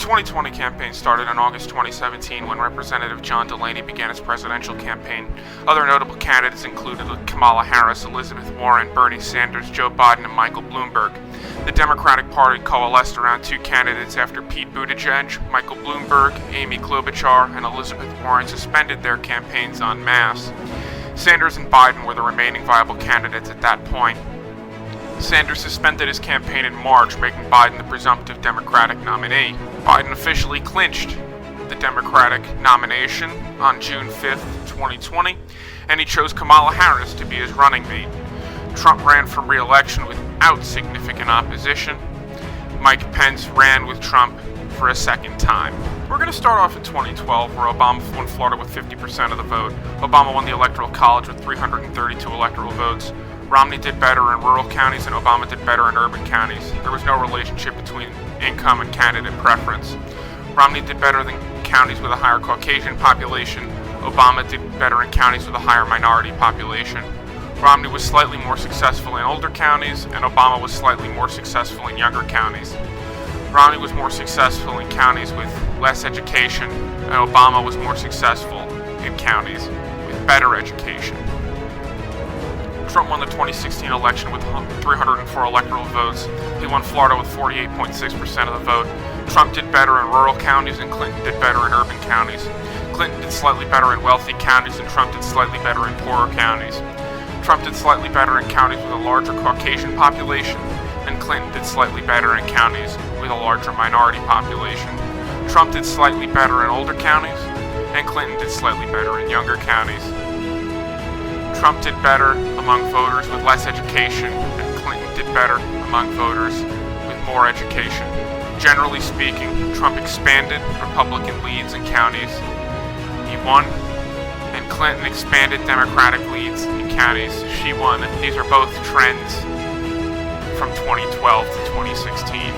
2020 campaign started in August 2017 when Representative John Delaney began his presidential campaign. Other notable candidates included Kamala Harris, Elizabeth Warren, Bernie Sanders, Joe Biden, and Michael Bloomberg. The Democratic Party coalesced around two candidates after Pete Buttigieg, Michael Bloomberg, Amy Klobuchar, and Elizabeth Warren suspended their campaigns en masse. Sanders and Biden were the remaining viable candidates at that point. Sanders suspended his campaign in March, making Biden the presumptive Democratic nominee. Biden officially clinched the Democratic nomination on June 5th, 2020, and he chose Kamala Harris to be his running mate. Trump ran for re-election without significant opposition. Mike Pence ran with Trump for a second time. We're going to start off in 2012, where Obama won Florida with 50% of the vote. Obama won the Electoral College with 332 electoral votes. Romney did better in rural counties and Obama did better in urban counties. There was no relationship between income and candidate preference. Romney did better than counties with a higher Caucasian population. Obama did better in counties with a higher minority population. Romney was slightly more successful in older counties, and Obama was slightly more successful in younger counties. Romney was more successful in counties with less education, and Obama was more successful in counties with better education. Trump won the 2016 election with 304 electoral votes. He won Florida with 48.6% of the vote. Trump did better in rural counties and Clinton did better in urban counties. Clinton did slightly better in wealthy counties and Trump did slightly better in poorer counties. Trump did slightly better in counties with a larger Caucasian population, and Clinton did slightly better in counties with a larger minority population. Trump did slightly better in older counties, and Clinton did slightly better in younger counties. Trump did better among voters with less education, and Clinton did better among voters with more education. Generally speaking, Trump expanded Republican leads in counties he won, and Clinton expanded Democratic leads in counties she won. These are both trends from 2012 to 2016.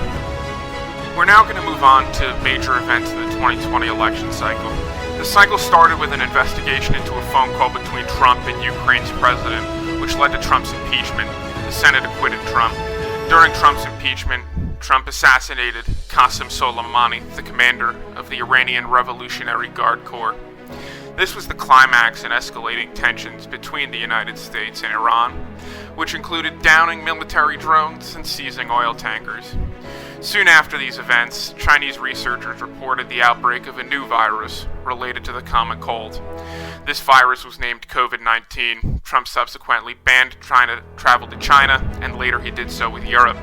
We're now going to move on to major events in the 2020 election cycle. The cycle started with an investigation into a phone call between Trump and Ukraine's president, which led to Trump's impeachment. The Senate acquitted Trump. During Trump's impeachment, Trump assassinated Qasem Soleimani, the commander of the Iranian Revolutionary Guard Corps. This was the climax in escalating tensions between the United States and Iran, which included downing military drones and seizing oil tankers. Soon after these events, Chinese researchers reported the outbreak of a new virus related to the common cold. This virus was named COVID-19. Trump subsequently banned China travel to China, and later he did so with Europe.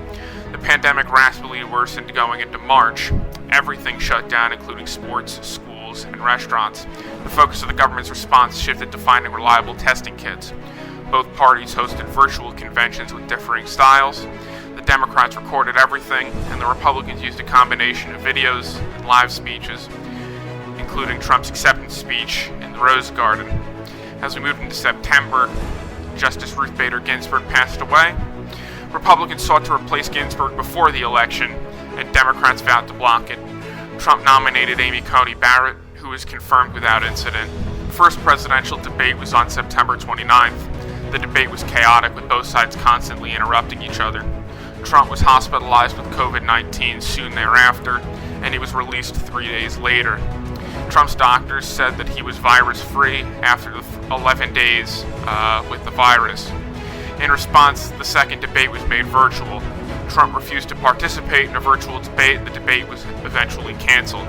The pandemic rapidly worsened going into March. Everything shut down, including sports, schools, and restaurants. The focus of the government's response shifted to finding reliable testing kits. Both parties hosted virtual conventions with differing styles. The Democrats recorded everything, and the Republicans used a combination of videos and live speeches, including Trump's acceptance speech in the Rose Garden. As we moved into September, Justice Ruth Bader Ginsburg passed away. Republicans sought to replace Ginsburg before the election, and Democrats vowed to block it. Trump nominated Amy Coney Barrett, who was confirmed without incident. The first presidential debate was on September 29th. The debate was chaotic, with both sides constantly interrupting each other. Trump was hospitalized with COVID-19 soon thereafter, and he was released 3 days later. Trump's doctors said that he was virus-free after the 11 days with the virus. In response, the second debate was made virtual. Trump refused to participate in a virtual debate. The debate was eventually canceled.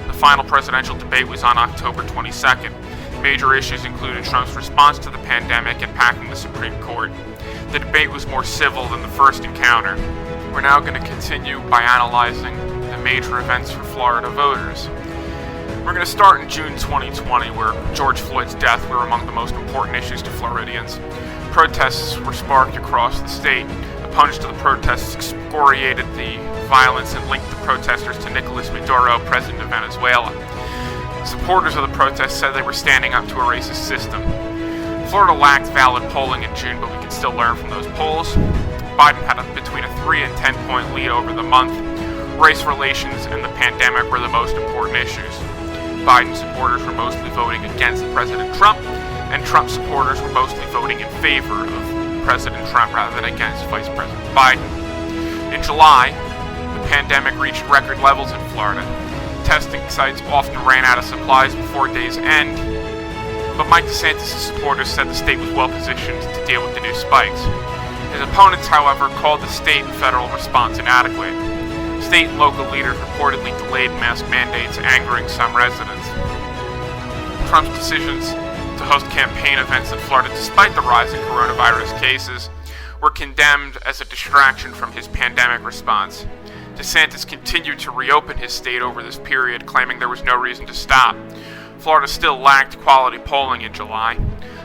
The final presidential debate was on October 22nd. Major issues included Trump's response to the pandemic and packing the Supreme Court. The debate was more civil than the first encounter. We're now going to continue by analyzing the major events for Florida voters. We're going to start in June 2020, where George Floyd's death were among the most important issues to Floridians. Protests were sparked across the state. Opponents to the protests excoriated the violence and linked the protesters to Nicolas Maduro, president of Venezuela. Supporters of the protests said they were standing up to a racist system. Florida lacked valid polling in June, but we can still learn from those polls. Biden had between a 3 and 10 point lead over the month. Race relations and the pandemic were the most important issues. Biden supporters were mostly voting against President Trump, and Trump supporters were mostly voting in favor of President Trump rather than against Vice President Biden. In July, the pandemic reached record levels in Florida. testing sites often ran out of supplies before day's end, but Mike DeSantis' supporters said the state was well positioned to deal with the new spikes. His opponents, however, called the state and federal response inadequate. State and local leaders reportedly delayed mask mandates, angering some residents. Trump's decisions to host campaign events in Florida, despite the rise in coronavirus cases, were condemned as a distraction from his pandemic response. DeSantis continued to reopen his state over this period, claiming there was no reason to stop. Florida still lacked quality polling in July.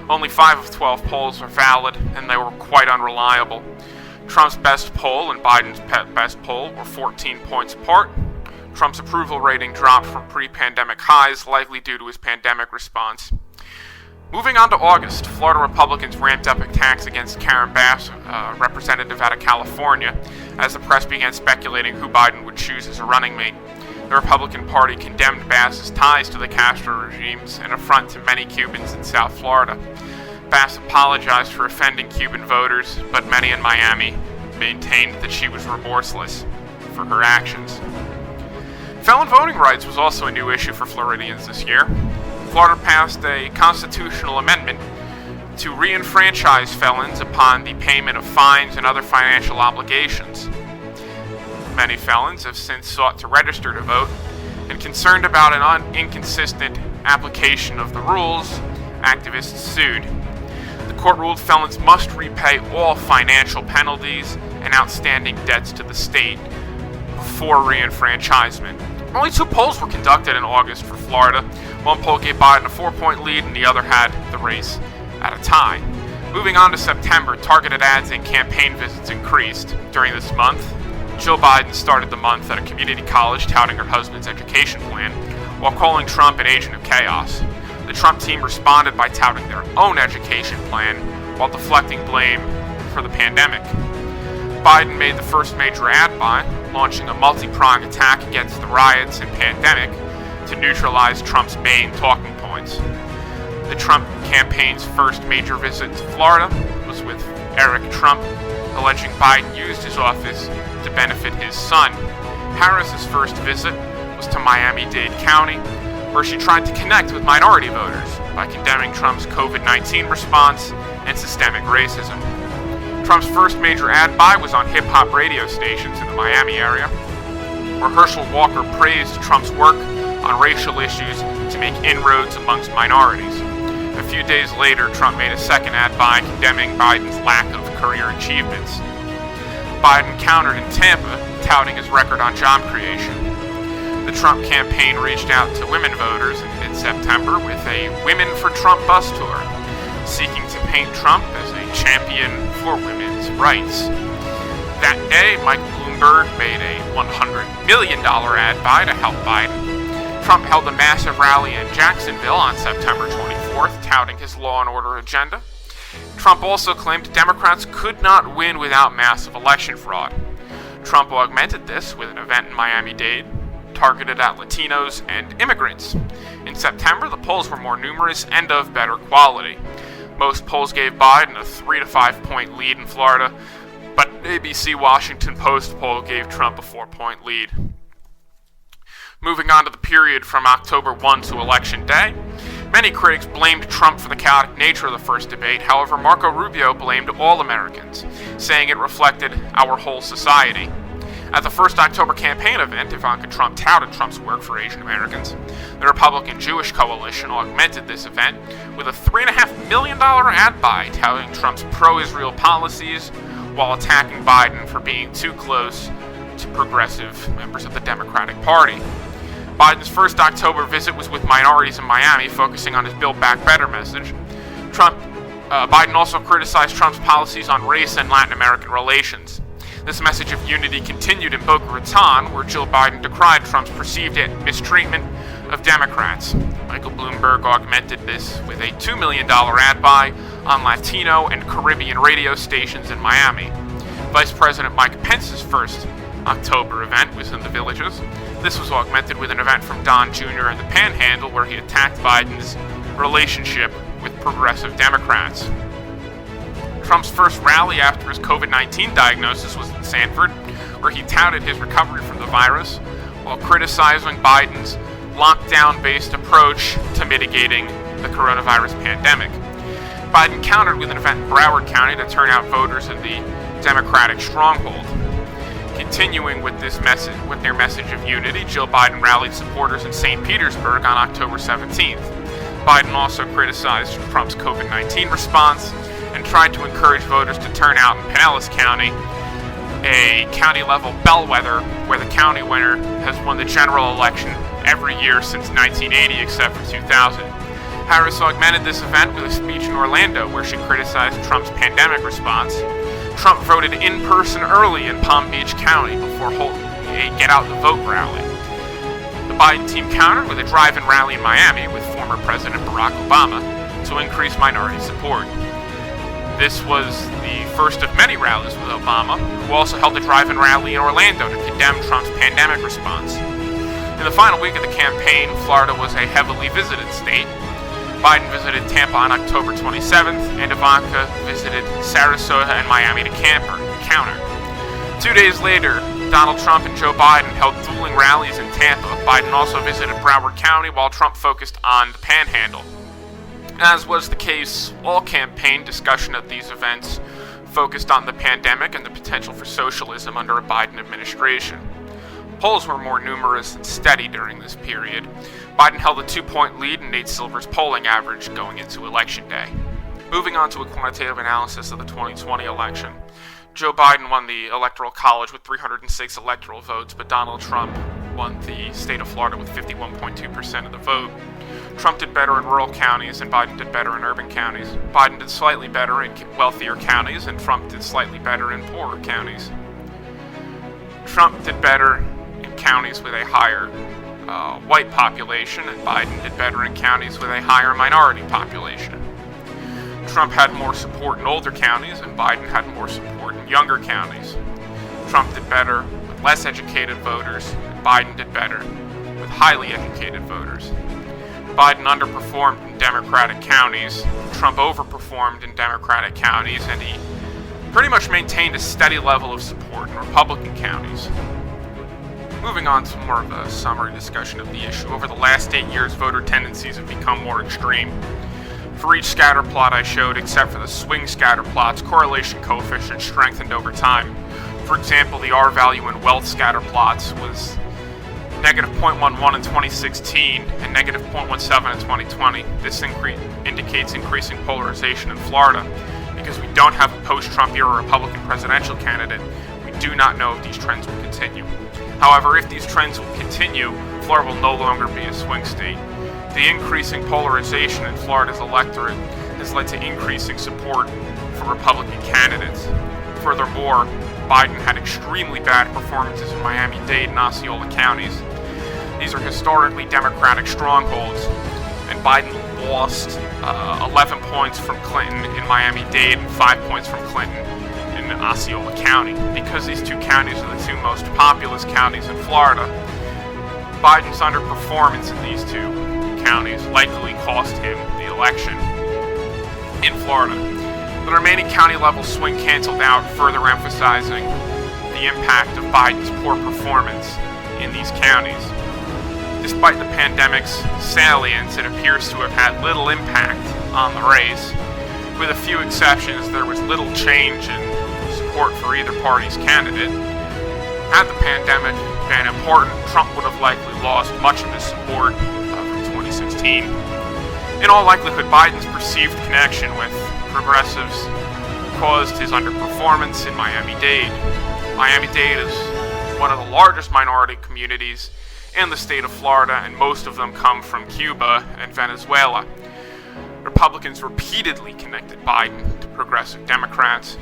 Only 5 of 12 polls are valid, and they were quite unreliable. Trump's best poll and Biden's best poll were 14 points apart. Trump's approval rating dropped from pre-pandemic highs, likely due to his pandemic response. Moving on to August, Florida Republicans ramped up attacks against Karen Bass, a representative out of California, as the press began speculating who Biden would choose as a running mate. The Republican Party condemned Bass's ties to the Castro regimes, an affront to many Cubans in South Florida. Bass apologized for offending Cuban voters, but many in Miami maintained that she was remorseless for her actions. Felon voting rights was also a new issue for Floridians this year. Florida passed a constitutional amendment to re-enfranchise felons upon the payment of fines and other financial obligations. Many felons have since sought to register to vote, and concerned about an inconsistent application of the rules, activists sued. The court ruled felons must repay all financial penalties and outstanding debts to the state before re-enfranchisement. Only 2 polls were conducted in August for Florida. One poll gave Biden a 4-point lead, and the other had the race at a tie. Moving on to September, targeted ads and campaign visits increased. During this month, Jill Biden started the month at a community college touting her husband's education plan, while calling Trump an agent of chaos. The Trump team responded by touting their own education plan, while deflecting blame for the pandemic. Biden made the first major ad buy, launching a multi-pronged attack against the riots and pandemic to neutralize Trump's main talking points. The Trump campaign's first major visit to Florida was with Eric Trump, alleging Biden used his office to benefit his son. Harris's first visit was to Miami-Dade County, where she tried to connect with minority voters by condemning Trump's COVID-19 response and systemic racism. Trump's first major ad buy was on hip-hop radio stations in the Miami area, where Herschel Walker praised Trump's work on racial issues to make inroads amongst minorities. A few days later, Trump made a second ad buy condemning Biden's lack of career achievements. Biden countered in Tampa, touting his record on job creation. The Trump campaign reached out to women voters in mid-September with a Women for Trump bus tour, seeking to paint Trump as a champion for women's rights. That day, Michael Bloomberg made a $100 million ad buy to help Biden. Trump held a massive rally in Jacksonville on September 24th, touting his law and order agenda. Trump also claimed Democrats could not win without massive election fraud. Trump augmented this with an event in Miami-Dade targeted at Latinos and immigrants. In September, the polls were more numerous and of better quality. Most polls gave Biden a 3 to 5 point lead in Florida, but an ABC Washington Post poll gave Trump a 4-point lead. Moving on to the period from October 1 to Election Day, many critics blamed Trump for the chaotic nature of the first debate. However, Marco Rubio blamed all Americans, saying it reflected our whole society. At the first October campaign event, Ivanka Trump touted Trump's work for Asian Americans. The Republican Jewish Coalition augmented this event with a $3.5 million ad buy touting Trump's pro-Israel policies while attacking Biden for being too close to progressive members of the Democratic Party. Biden's first October visit was with minorities in Miami, focusing on his Build Back Better message. Biden also criticized Trump's policies on race and Latin American relations. This message of unity continued in Boca Raton, where Jill Biden decried Trump's perceived mistreatment of Democrats. Michael Bloomberg augmented this with a $2 million ad buy on Latino and Caribbean radio stations in Miami. Vice President Mike Pence's first October event was in the Villages. This was augmented with an event from Don Jr. in the Panhandle, where he attacked Biden's relationship with progressive Democrats. Trump's first rally after his COVID-19 diagnosis was in Sanford, where he touted his recovery from the virus, while criticizing Biden's lockdown-based approach to mitigating the coronavirus pandemic. Biden countered with an event in Broward County to turn out voters in the Democratic stronghold. Continuing with their message of unity, Joe Biden rallied supporters in St. Petersburg on October 17th. Biden also criticized Trump's COVID-19 response and tried to encourage voters to turn out in Pinellas County, a county-level bellwether where the county winner has won the general election every year since 1980 except for 2000. Harris augmented this event with a speech in Orlando where she criticized Trump's pandemic response. Trump voted in person early in Palm Beach County before holding a get-out-the-vote rally. The Biden team countered with a drive-in rally in Miami with former President Barack Obama to increase minority support. This was the first of many rallies with Obama, who also held a drive-in rally in Orlando to condemn Trump's pandemic response. In the final week of the campaign, Florida was a heavily visited state. Biden visited Tampa on October 27th, and Ivanka visited Sarasota and Miami to counter. 2 days later, Donald Trump and Joe Biden held dueling rallies in Tampa. Biden also visited Broward County while Trump focused on the Panhandle. As was the case, all campaign discussion at these events focused on the pandemic and the potential for socialism under a Biden administration. Polls were more numerous and steady during this period. Biden held a 2-point lead in Nate Silver's polling average going into Election Day. Moving on to a quantitative analysis of the 2020 election. Joe Biden won the Electoral College with 306 electoral votes, but Donald Trump won the state of Florida with 51.2% of the vote. Trump did better in rural counties and Biden did better in urban counties. Biden did slightly better in wealthier counties and Trump did slightly better in poorer counties. Trump did better in counties with a higher white population, and Biden did better in counties with a higher minority population. Trump had more support in older counties, and Biden had more support in younger counties. Trump did better with less educated voters, and Biden did better with highly educated voters. Biden underperformed in Democratic counties, Trump overperformed in Democratic counties, and he pretty much maintained a steady level of support in Republican counties. Moving on to more of a summary discussion of the issue, over the last 8 years, voter tendencies have become more extreme. For each scatter plot I showed, except for the swing scatter plots, correlation coefficient strengthened over time. For example, the R value in wealth scatter plots was negative 0.11 in 2016 and negative 0.17 in 2020. This indicates increasing polarization in Florida. Because we don't have a post-Trump era Republican presidential candidate, we do not know if these trends will continue. However, if these trends will continue, Florida will no longer be a swing state. The increasing polarization in Florida's electorate has led to increasing support for Republican candidates. Furthermore, Biden had extremely bad performances in Miami-Dade and Osceola counties. These are historically Democratic strongholds, and Biden lost 11 points from Clinton in Miami-Dade and 5 points from Clinton in Osceola County. Because these two counties are the two most populous counties in Florida, Biden's underperformance in these two counties likely cost him the election in Florida. The remaining county-level swing canceled out, further emphasizing the impact of Biden's poor performance in these counties. Despite the pandemic's salience, it appears to have had little impact on the race. With a few exceptions, there was little change in support for either party's candidate. Had the pandemic been important, Trump would have likely lost much of his support from 2016. In all likelihood, Biden's perceived connection with progressives caused his underperformance in Miami-Dade. Miami-Dade is one of the largest minority communities in the state of Florida, and most of them come from Cuba and Venezuela. Republicans repeatedly connected Biden to progressive Democrats,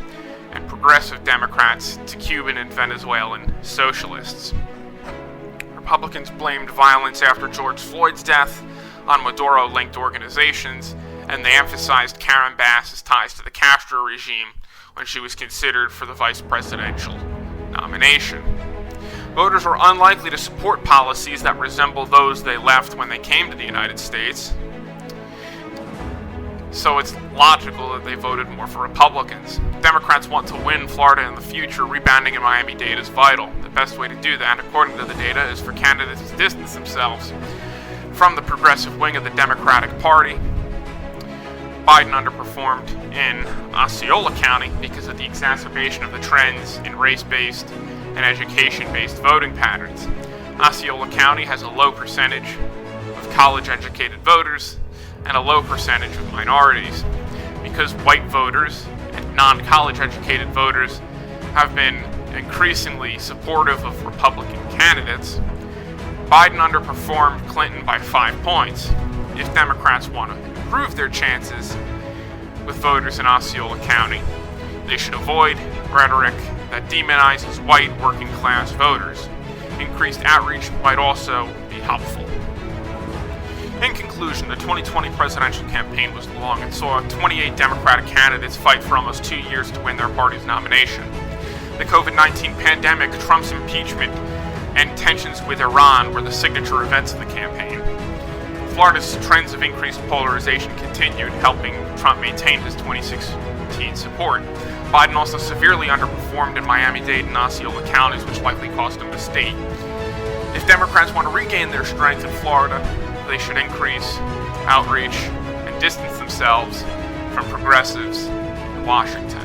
and progressive Democrats to Cuban and Venezuelan socialists. Republicans blamed violence after George Floyd's death on Maduro-linked organizations, and they emphasized Karen Bass's ties to the Castro regime when she was considered for the vice presidential nomination. Voters were unlikely to support policies that resemble those they left when they came to the United States. So it's logical that they voted more for Republicans. Democrats want to win Florida in the future. Rebounding in Miami-Dade is vital. The best way to do that, according to the data, is for candidates to distance themselves from the progressive wing of the Democratic Party. Biden underperformed in Osceola County because of the exacerbation of the trends in race-based and education-based voting patterns. Osceola County has a low percentage of college-educated voters and a low percentage of minorities. Because white voters and non-college educated voters have been increasingly supportive of Republican candidates, Biden underperformed Clinton by 5 points. If Democrats want to improve their chances with voters in Osceola County, they should avoid rhetoric that demonizes white working class voters. Increased outreach might also be helpful. In conclusion, the 2020 presidential campaign was long and saw 28 Democratic candidates fight for almost 2 years to win their party's nomination. The COVID-19 pandemic, Trump's impeachment, and tensions with Iran were the signature events of the campaign. Florida's trends of increased polarization continued, helping Trump maintain his 2016 support. Biden also severely underperformed in Miami-Dade and Osceola counties, which likely cost him the state. If Democrats want to regain their strength in Florida, they should increase outreach and distance themselves from progressives in Washington.